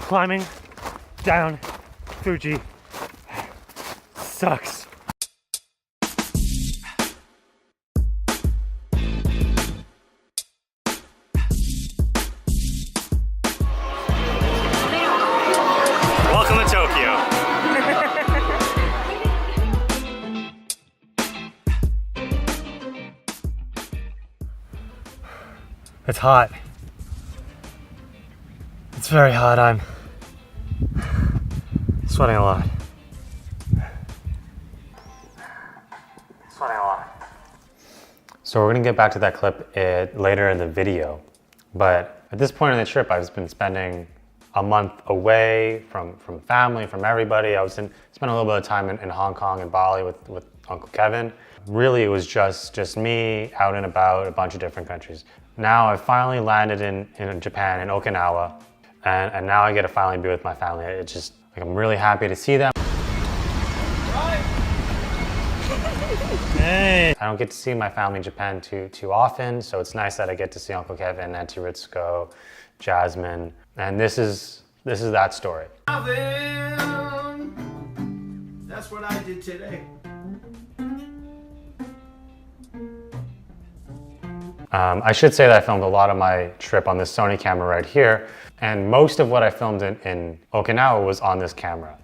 climbing down Fuji sucks. Welcome to Tokyo. It's hot. It's very hot. I'm sweating a lot. So we're gonna get back to that clip later in the video. But at this point in the trip, I've been spending a month away from family, from everybody. I spent a little bit of time in Hong Kong and Bali with Uncle Kevin. Really, it was just me out and about a bunch of different countries. Now I finally landed in Japan, in Okinawa, and now I get to finally be with my family. It's just, like, I'm really happy to see them. Hey. I don't get to see my family in Japan too often, so it's nice that I get to see Uncle Kevin, Auntie Ritsuko, Jasmine, and this is that story. That's what I did today. I should say that I filmed a lot of my trip on this Sony camera right here, and most of what I filmed in Okinawa was on this camera.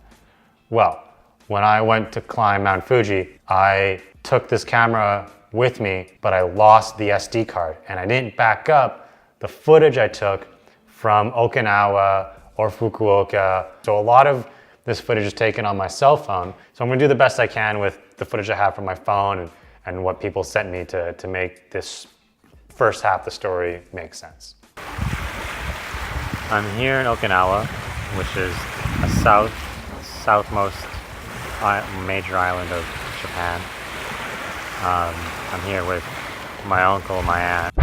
Well, when I went to climb Mount Fuji, I took this camera with me, but I lost the SD card, and I didn't back up the footage I took from Okinawa or Fukuoka. So a lot of this footage is taken on my cell phone, so I'm gonna do the best I can with the footage I have from my phone and what people sent me to make this first half of the story make sense. I'm here in Okinawa, which is a southmost major island of Japan. I'm here with my uncle, my aunt.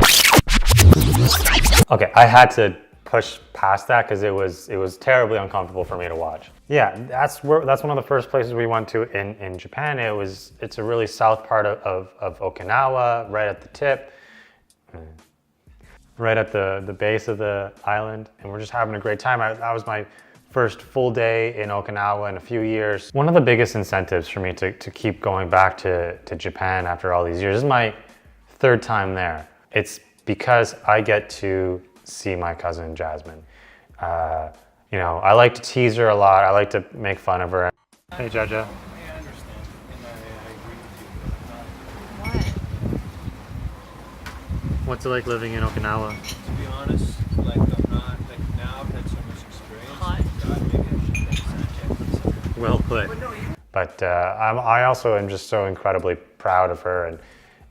Okay, I had to push past that because it was terribly uncomfortable for me to watch. Yeah, that's one of the first places we went to in Japan. It's a really south part of Okinawa, right at the tip. Right at the base of the island, and we're just having a great time. That was my first full day in Okinawa in a few years. One of the biggest incentives for me to keep going back to Japan after all these years, this is my third time there. It's because I get to see my cousin Jasmine. You know, I like to tease her a lot. I like to make fun of her. Hey, Jaja. What's it like living in Okinawa? To be honest, like I'm not, like now I've had so much experience. God, maybe I should take Snapchat. Well put. But I also am just so incredibly proud of her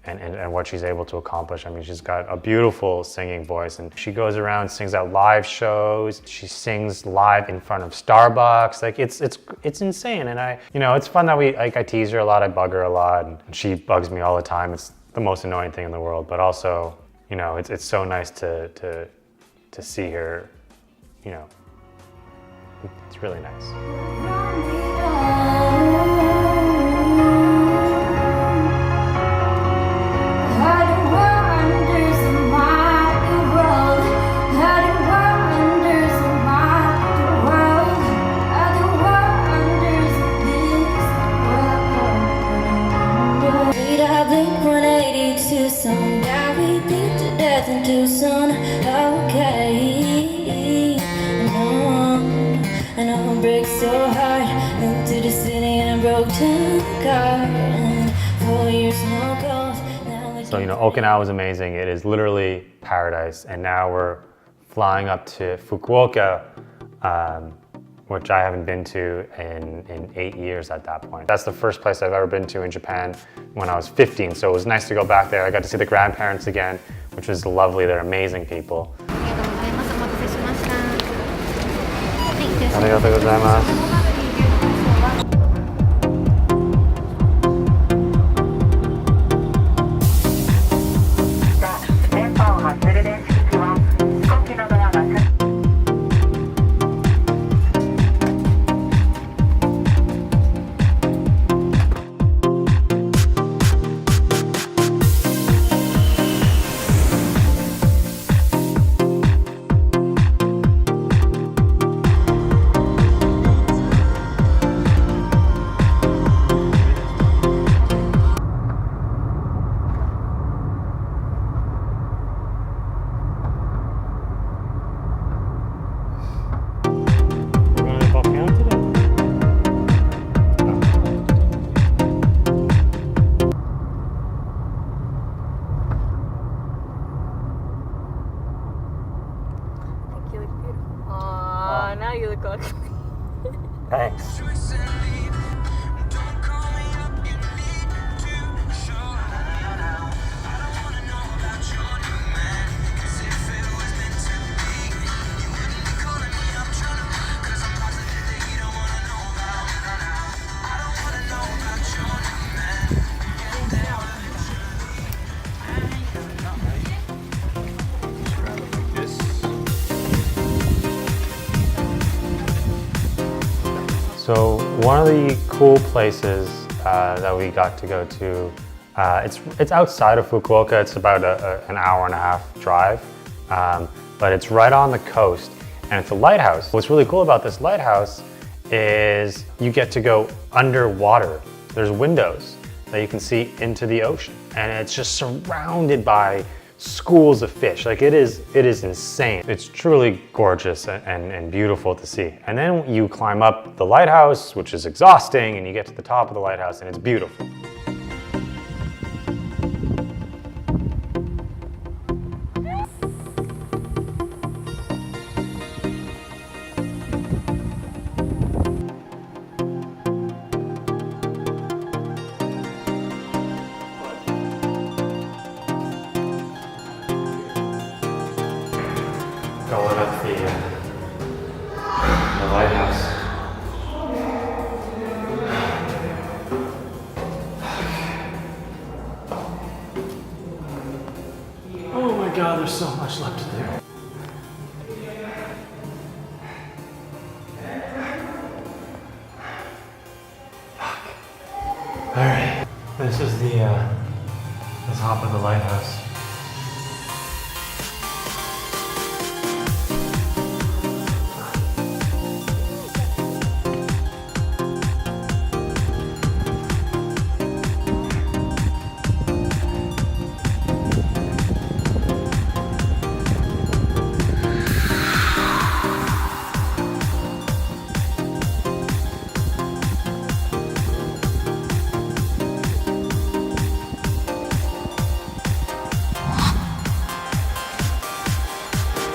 and what she's able to accomplish. I mean, she's got a beautiful singing voice, and she goes around, sings at live shows. She sings live in front of Starbucks. Like it's insane. And it's fun that I tease her a lot, I bug her a lot, and she bugs me all the time. It's the most annoying thing in the world, but also, it's so nice to see her, it's really nice. Too soon, okay. I know it breaks so hard. Moved to the city in a broken car. 4 years no calls. So Okinawa is amazing. It is literally paradise. And now we're flying up to Fukuoka, which I haven't been to in 8 years at that point. That's the first place I've ever been to in Japan when I was 15. So it was nice to go back there. I got to see the grandparents again, which was lovely. They're amazing people. Arigatou gozaimasu. You look beautiful. Aww, now you look ugly. Thanks. So one of the cool places that we got to go to, it's outside of Fukuoka. It's about an hour and a half drive, but it's right on the coast, and it's a lighthouse. What's really cool about this lighthouse is you get to go underwater. There's windows that you can see into the ocean, and it's just surrounded by schools of fish. Like it is insane. It's truly gorgeous and beautiful to see. And then you climb up the lighthouse, which is exhausting, and you get to the top of the lighthouse and it's beautiful. Going up the lighthouse. Oh my God, there's so much left to do. All right, this is the top of the lighthouse.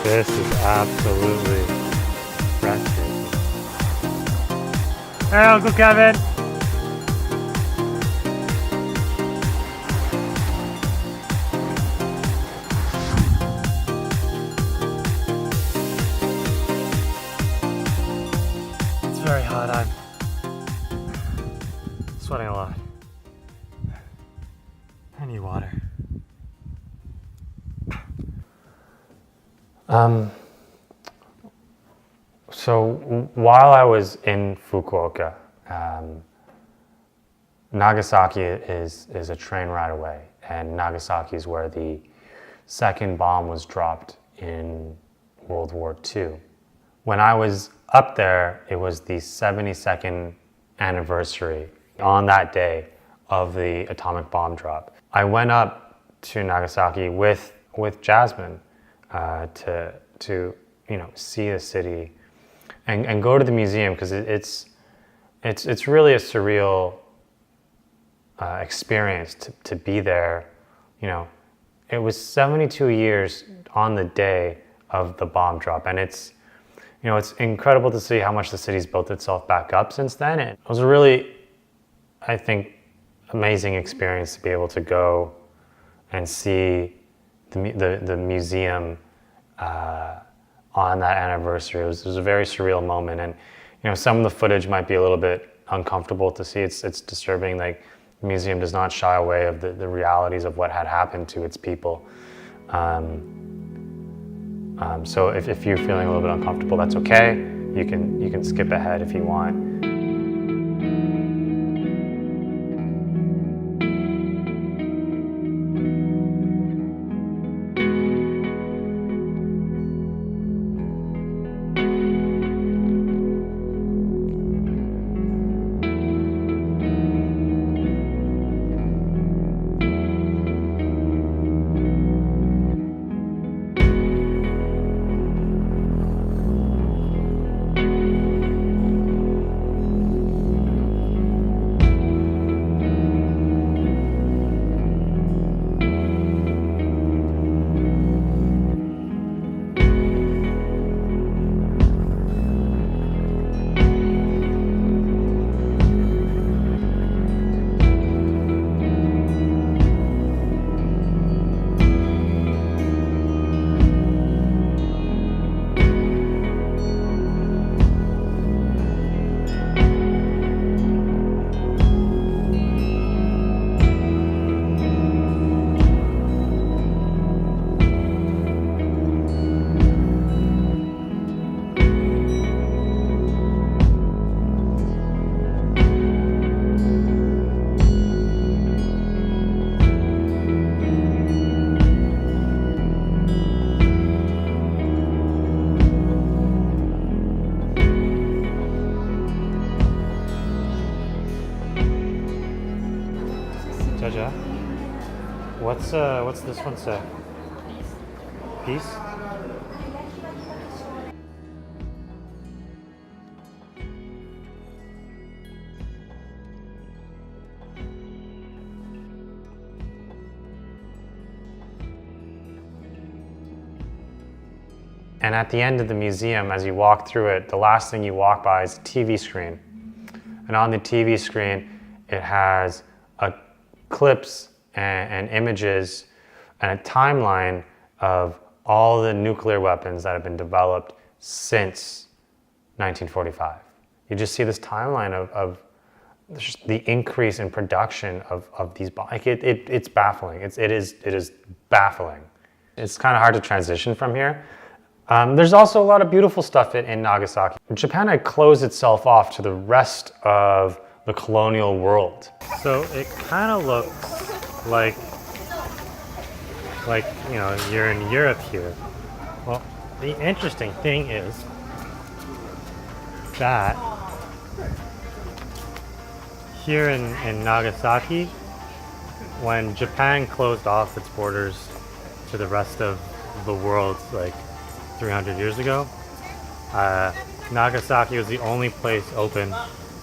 This is absolutely breathtaking. Hey, Uncle Kevin! It's very hot. I'm sweating a lot. I need water. So while I was in Fukuoka, Nagasaki is a train ride away, and Nagasaki is where the second bomb was dropped in World War II. When I was up there, it was the 72nd anniversary on that day of the atomic bomb drop. I went up to Nagasaki with Jasmine to see the city and go to the museum, because it's really a surreal experience to be there. It was 72 years on the day of the bomb drop, and it's incredible to see how much the city's built itself back up since then. And it was a really, I think, amazing experience to be able to go and see the museum on that anniversary. It was a very surreal moment, and some of the footage might be a little bit uncomfortable to see. It's disturbing. Like, the museum does not shy away of the realities of what had happened to its people. So if you're feeling a little bit uncomfortable, that's okay. You can skip ahead if you want. What's this one say? Peace? And at the end of the museum, as you walk through it, the last thing you walk by is a TV screen. And on the TV screen, it has clips and images and a timeline of all the nuclear weapons that have been developed since 1945. You just see this timeline of just the increase in production of these bombs. Like it's baffling. It is baffling. It's kind of hard to transition from here. There's also a lot of beautiful stuff in Nagasaki. Japan had closed itself off to the rest of the colonial world. So it kind of looks like you know, you're in Europe here. Well, the interesting thing is that here in Nagasaki, when Japan closed off its borders to the rest of the world, like 300 years ago, Nagasaki was the only place open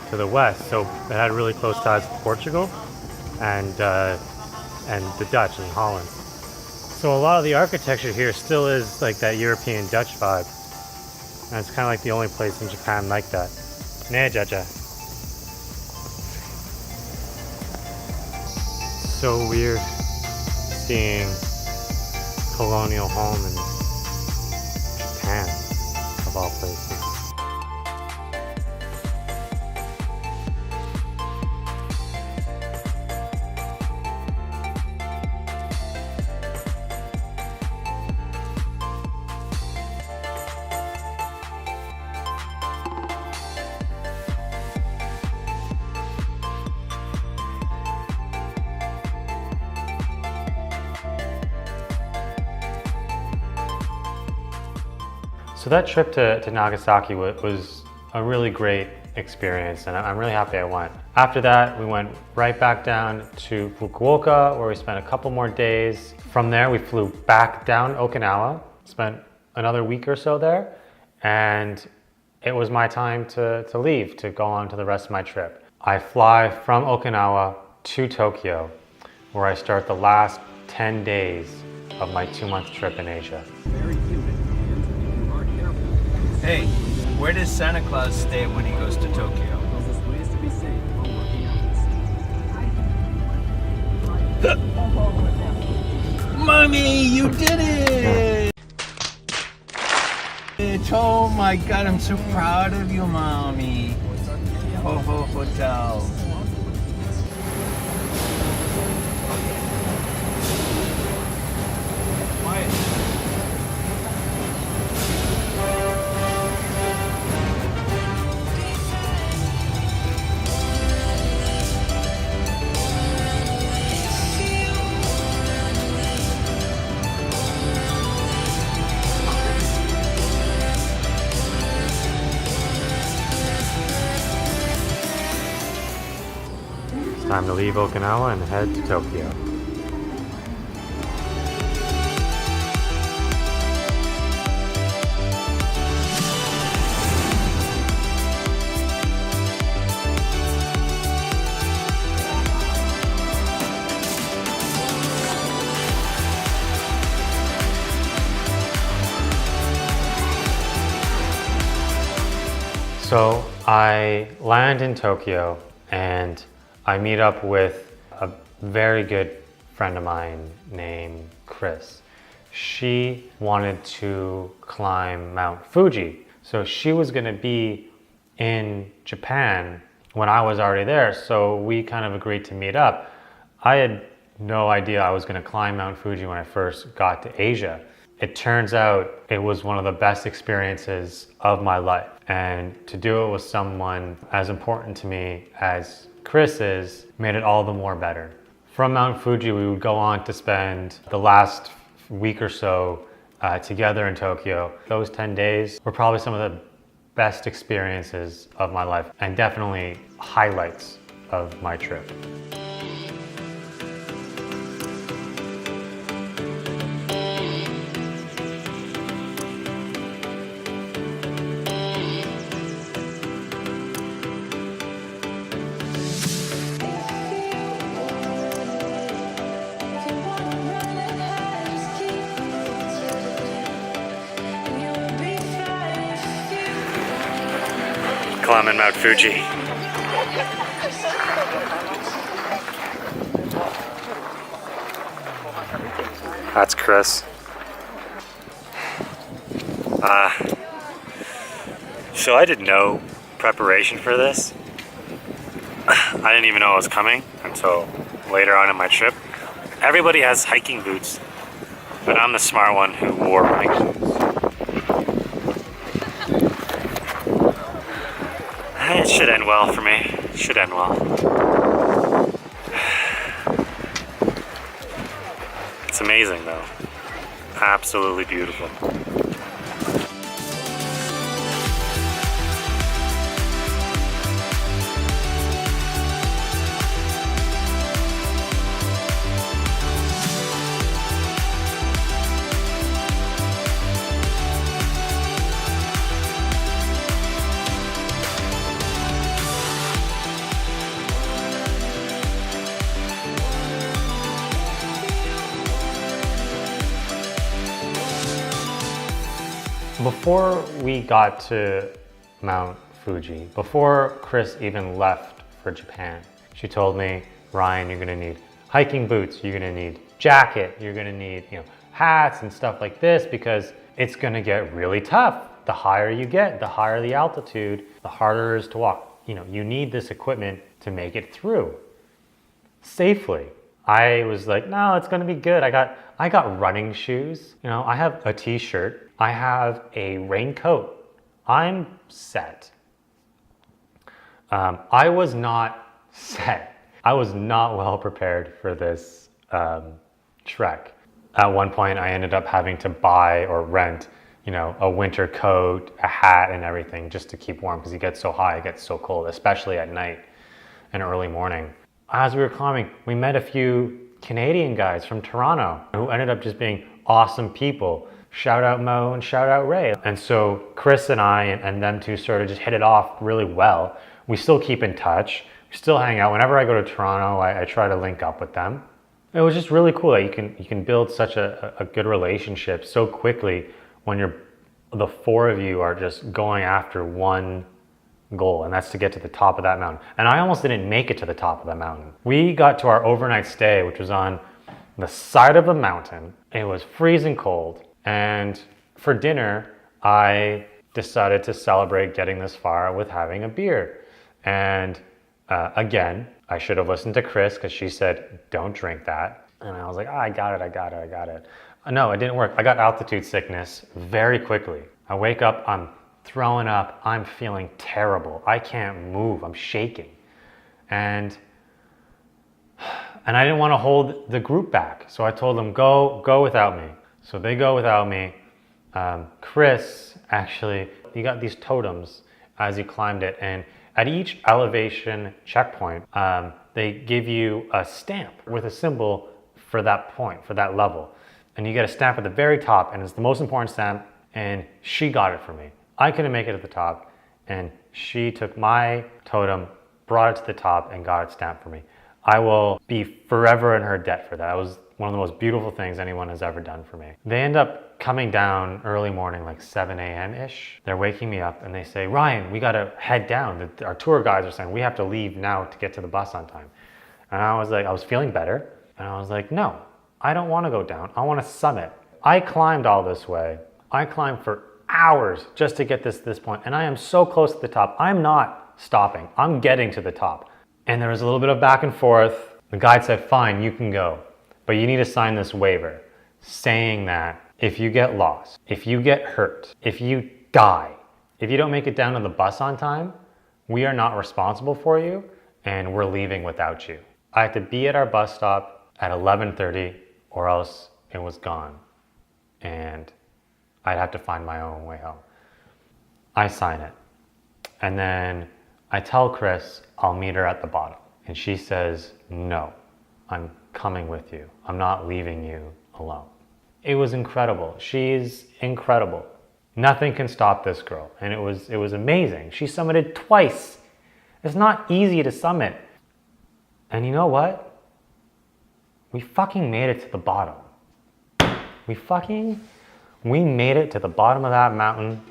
to the west, so it had really close ties to Portugal and the Dutch and Holland. So a lot of the architecture here still is like that European Dutch vibe, and it's kind of like the only place in Japan like that. Ne jaja. So weird seeing colonial home in Japan, of all places. So that trip to Nagasaki was a really great experience, and I'm really happy I went. After that, we went right back down to Fukuoka, where we spent a couple more days. From there, we flew back down Okinawa, spent another week or so there, and it was my time to leave, to go on to the rest of my trip. I fly from Okinawa to Tokyo, where I start the last 10 days of my 2-month trip in Asia. Hey, where does Santa Claus stay when he goes to Tokyo? Mommy, you did it! Oh my God, I'm so proud of you, Mommy. Ho Ho Hotel. Time to leave Okinawa and head to Tokyo. So I land in Tokyo and I meet up with a very good friend of mine named Chris. She wanted to climb Mount Fuji. So she was gonna be in Japan when I was already there, so we kind of agreed to meet up. I had no idea I was gonna climb Mount Fuji when I first got to Asia. It turns out it was one of the best experiences of my life. And to do it with someone as important to me as Chris is, made it all the more better. From Mount Fuji, we would go on to spend the last week or so together in Tokyo. Those 10 days were probably some of the best experiences of my life and definitely highlights of my trip. climbing Mount Fuji. That's Chris. So I did no preparation for this. I didn't even know it was coming until later on in my trip. Everybody has hiking boots, but I'm the smart one who wore running shoes. It should end well for me. It should end well. It's amazing though. Absolutely beautiful. Before we got to Mount Fuji, before Chris even left for Japan, she told me, Ryan, you're gonna need hiking boots, you're gonna need jacket, you're gonna need, hats and stuff like this because it's gonna get really tough. The higher you get, the higher the altitude, the harder it is to walk. You need this equipment to make it through safely. I was like, no, it's gonna be good. I got running shoes. I have a t-shirt. I have a raincoat. I'm set. I was not set. I was not well prepared for this trek. At one point, I ended up having to buy or rent, a winter coat, a hat, and everything just to keep warm because it gets so high, it gets so cold, especially at night and early morning. As we were climbing, we met a few Canadian guys from Toronto who ended up just being awesome people. Shout out Mo and shout out Ray. And so Chris and I and them two sort of just hit it off really well. We still keep in touch. We still hang out. Whenever I go to Toronto, I try to link up with them. It was just really cool that you can build such a good relationship so quickly when the four of you are just going after one goal, and that's to get to the top of that mountain. And I almost didn't make it to the top of the mountain. We got to our overnight stay, which was on the side of a mountain. It was freezing cold. And for dinner, I decided to celebrate getting this far with having a beer. And again, I should have listened to Chris because she said, don't drink that. And I was like, I got it. No, it didn't work. I got altitude sickness very quickly. I wake up, I'm throwing up, I'm feeling terrible. I can't move, I'm shaking. And I didn't want to hold the group back. So I told them, go without me. So they go without me. Chris, actually, you got these totems as you climbed it. And at each elevation checkpoint, they give you a stamp with a symbol for that point, for that level. And you get a stamp at the very top, and it's the most important stamp, and she got it for me. I couldn't make it at the top, and she took my totem, brought it to the top, and got it stamped for me. I will be forever in her debt for that. That was one of the most beautiful things anyone has ever done for me. They end up coming down early morning, like 7 a.m.-ish. They're waking me up and they say, Ryan, we gotta head down. Our tour guides are saying we have to leave now to get to the bus on time. And I was feeling better. And I was like, no, I don't wanna go down. I wanna summit. I climbed all this way. I climbed for hours just to get this point. And I am so close to the top. I'm not stopping. I'm getting to the top. And there was a little bit of back and forth. The guide said, fine, you can go. But you need to sign this waiver saying that if you get lost, if you get hurt, if you die, if you don't make it down to the bus on time, we are not responsible for you and we're leaving without you. I had to be at our bus stop at 11:30 or else it was gone. And I'd have to find my own way home. I sign it. And then I tell Chris I'll meet her at the bottom. And she says, no, I'm coming with you. I'm not leaving you alone. It was incredible. She's incredible. Nothing can stop this girl. And it was amazing. She summited twice. It's not easy to summit. And you know what? We fucking made it to the bottom. We made it to the bottom of that mountain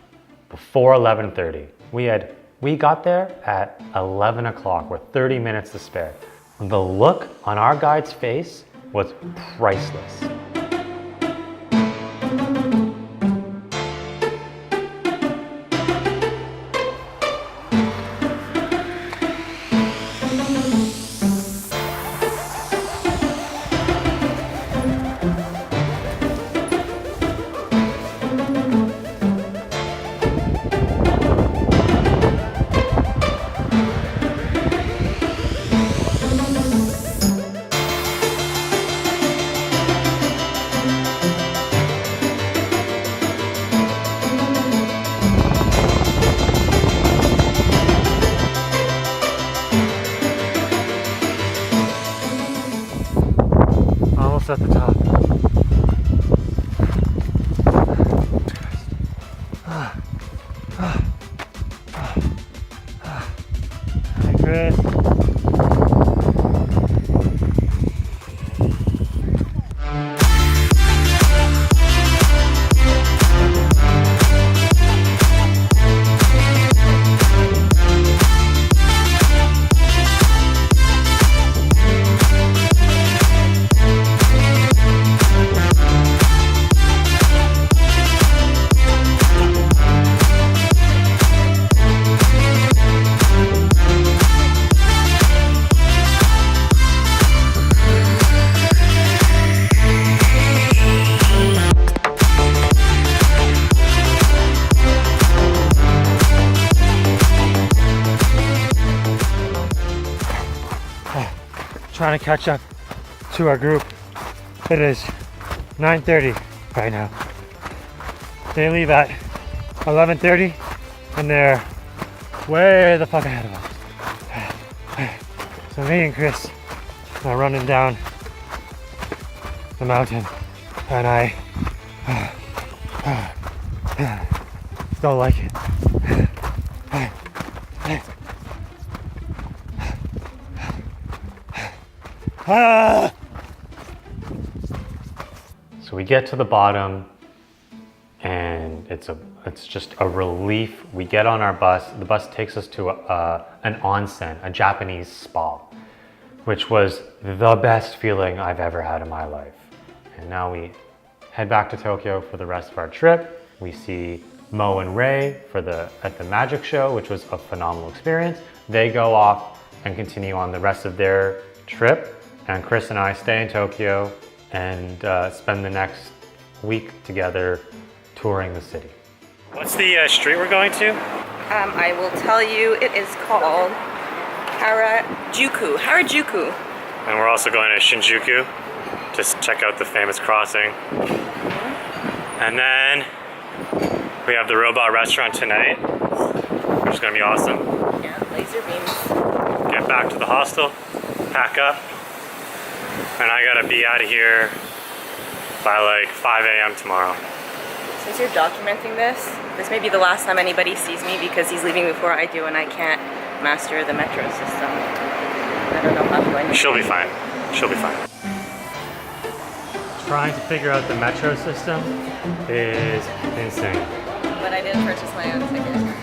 before 11:30. We had We got there at 11 o'clock with 30 minutes to spare. The look on our guide's face was priceless. Almost at the top. Hi, Chris. Trying to catch up to our group. It is 9:30 right now. They leave at 11:30 and they're way the fuck ahead of us. So me and Chris are running down the mountain and I don't like it. So we get to the bottom and it's just a relief. We get on our bus. The bus takes us to an onsen, a Japanese spa, which was the best feeling I've ever had in my life. And now we head back to Tokyo for the rest of our trip. We see Mo and Ray at the magic show, which was a phenomenal experience. They go off and continue on the rest of their trip. And Chris and I stay in Tokyo and spend the next week together touring the city. What's the street we're going to? I will tell you, it is called Harajuku. And we're also going to Shinjuku to check out the famous crossing. And then we have the robot restaurant tonight, which is going to be awesome. Yeah, laser beams. Get back to the hostel, pack up, and I gotta be out of here by like 5 a.m. tomorrow. Since you're documenting this may be the last time anybody sees me because he's leaving before I do and I can't master the metro system. I don't know how to do anything. She'll be fine. She'll be fine. Trying to figure out the metro system is insane. But I didn't purchase my own ticket.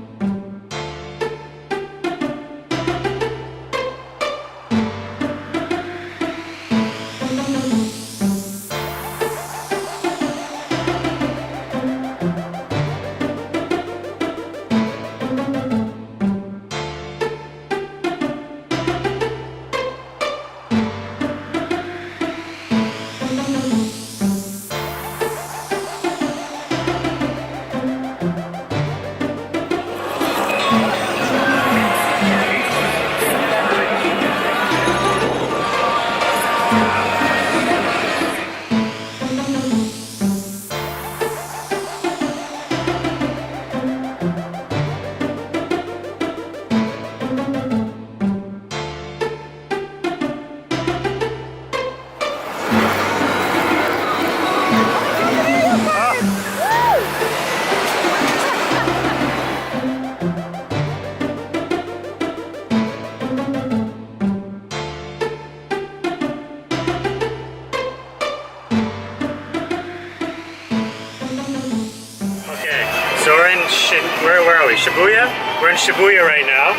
Shibuya. We're in Shibuya right now.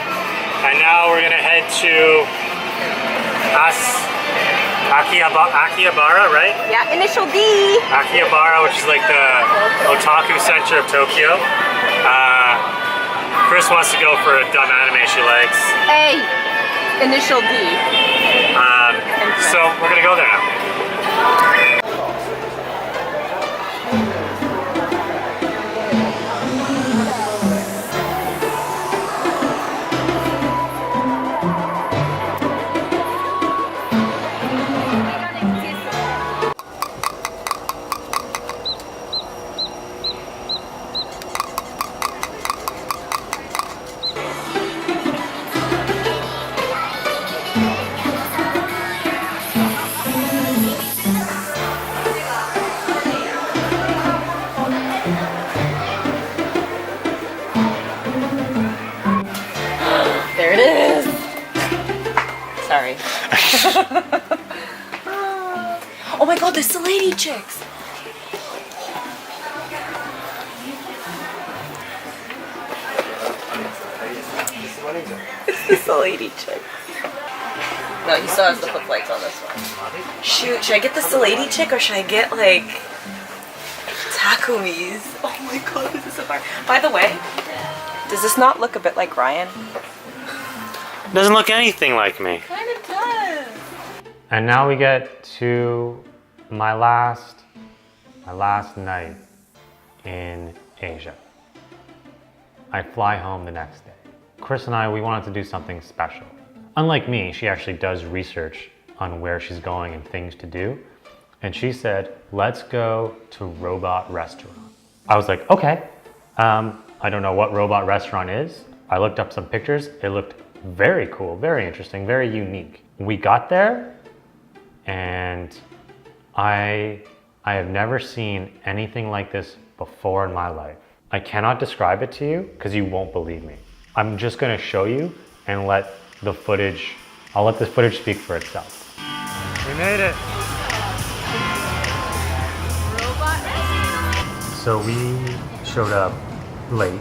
And now we're gonna head to Akihabara, right? Yeah, initial D. Akihabara, which is like the otaku center of Tokyo. Chris wants to go for a dumb anime she likes. A. Initial D. So we're gonna go there now. There it is. Sorry. Oh my god, there's the lady chicks. It's the lady chick. No, he still has the hook lights on this one. Shoot, should I get the lady chick or should I get like Takumi's? Oh my god, this is so far. By the way, does this not look a bit like Ryan? Doesn't look anything like me. Kind of does. And now we get to my last night in Asia. I fly home the next day. Chris and I, we wanted to do something special. Unlike me, she actually does research on where she's going and things to do. And she said, let's go to Robot Restaurant. I was like, okay. I don't know what Robot Restaurant is. I looked up some pictures. It looked very cool, very interesting, very unique. We got there and I have never seen anything like this before in my life. I cannot describe it to you because you won't believe me. I'm just gonna show you and let the footage, I'll let this footage speak for itself. We made it. So we showed up late.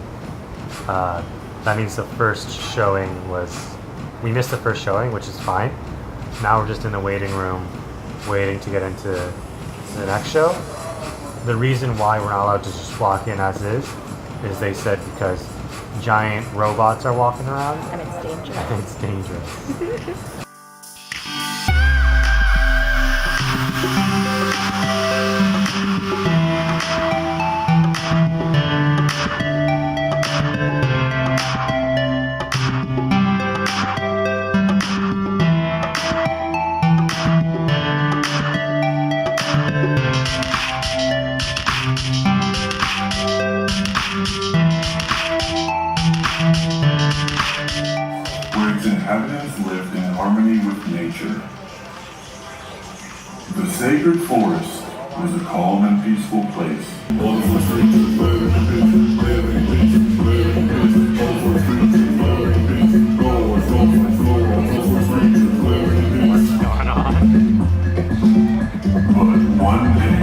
That means the first showing we missed the first showing, which is fine. Now we're just in the waiting room, waiting to get into the next show. The reason why we're not allowed to just walk in as is they said because giant robots are walking around. And it's dangerous. And it's dangerous. Where its inhabitants lived in harmony with nature. The sacred forest was a calm and peaceful place. But one day,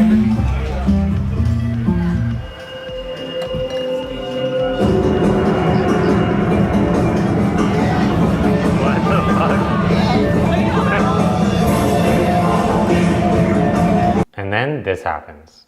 And then this happens.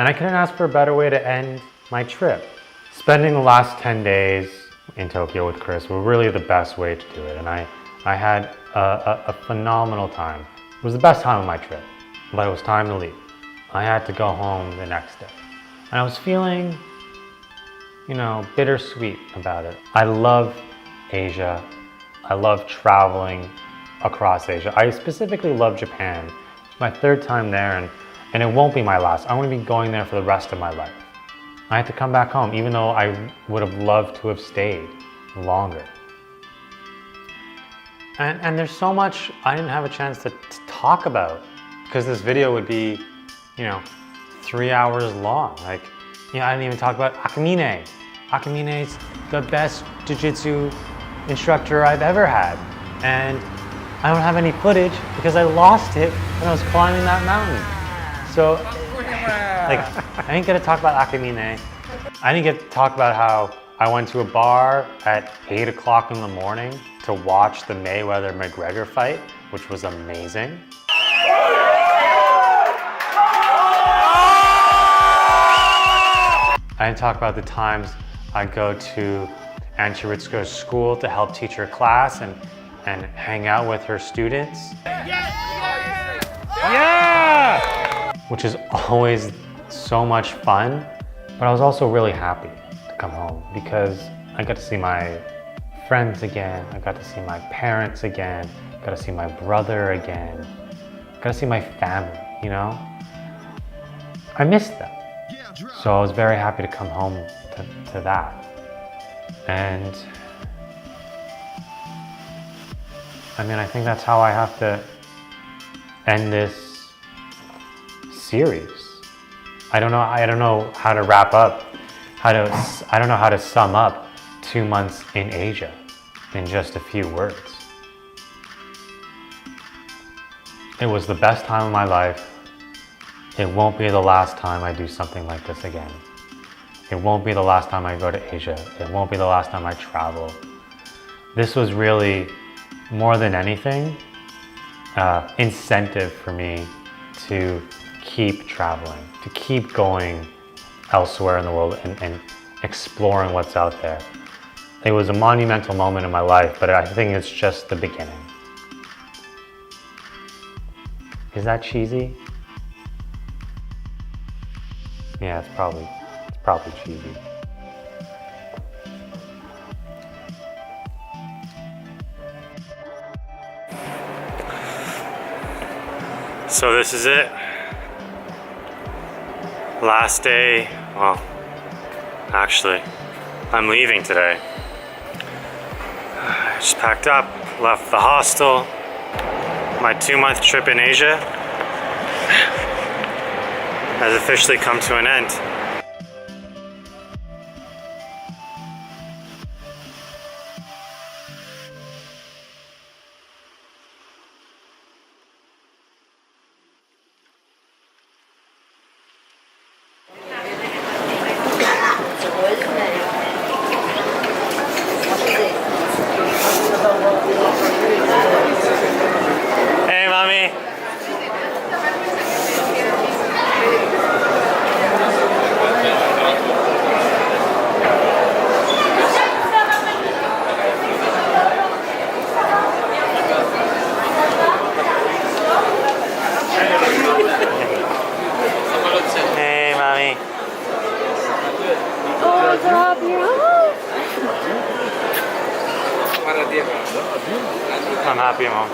And I couldn't ask for a better way to end my trip. Spending the last 10 days in Tokyo with Chris were really the best way to do it. And I had a phenomenal time. It was the best time of my trip, but it was time to leave. I had to go home the next day. And I was feeling, bittersweet about it. I love Asia. I love traveling across Asia. I specifically love Japan. It's my 3rd time there, and it won't be my last. I want to be going there for the rest of my life. I had to come back home, even though I would have loved to have stayed longer. And there's so much I didn't have a chance to talk about, because this video would be, 3 hours long. I didn't even talk about Akamine. Akamine is the best jiu-jitsu instructor I've ever had. And I don't have any footage because I lost it when I was climbing that mountain. So, I didn't get to talk about Akamine. I didn't get to talk about how I went to a bar at 8 o'clock in the morning to watch the Mayweather-McGregor fight, which was amazing. I didn't talk about the times I'd go to Aunt Chiritsuko's school to help teach her class and hang out with her students. Yeah! Which is always so much fun, but I was also really happy to come home because I got to see my friends again, I got to see my parents again, got to see my brother again, got to see my family, I missed them. So I was very happy to come home to that. And I think that's how I have to end this series. I don't know how to wrap up, I don't know how to sum up 2 months in Asia in just a few words. It was the best time of my life. It won't be the last time I do something like this again. It won't be the last time I go to Asia. It won't be the last time I travel. This was really, more than anything, incentive for me to keep traveling, to keep going elsewhere in the world and exploring what's out there. It was a monumental moment in my life, but I think it's just the beginning. Is that cheesy? Yeah, it's probably cheesy. So this is it. Last day, well, actually, I'm leaving today. I just packed up, left the hostel. My 2-month trip in Asia has officially come to an end. Hey, mommy. Hey, mommy. Oh, Rob, you're home. I'm happy, Mom.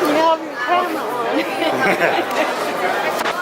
You have your camera on.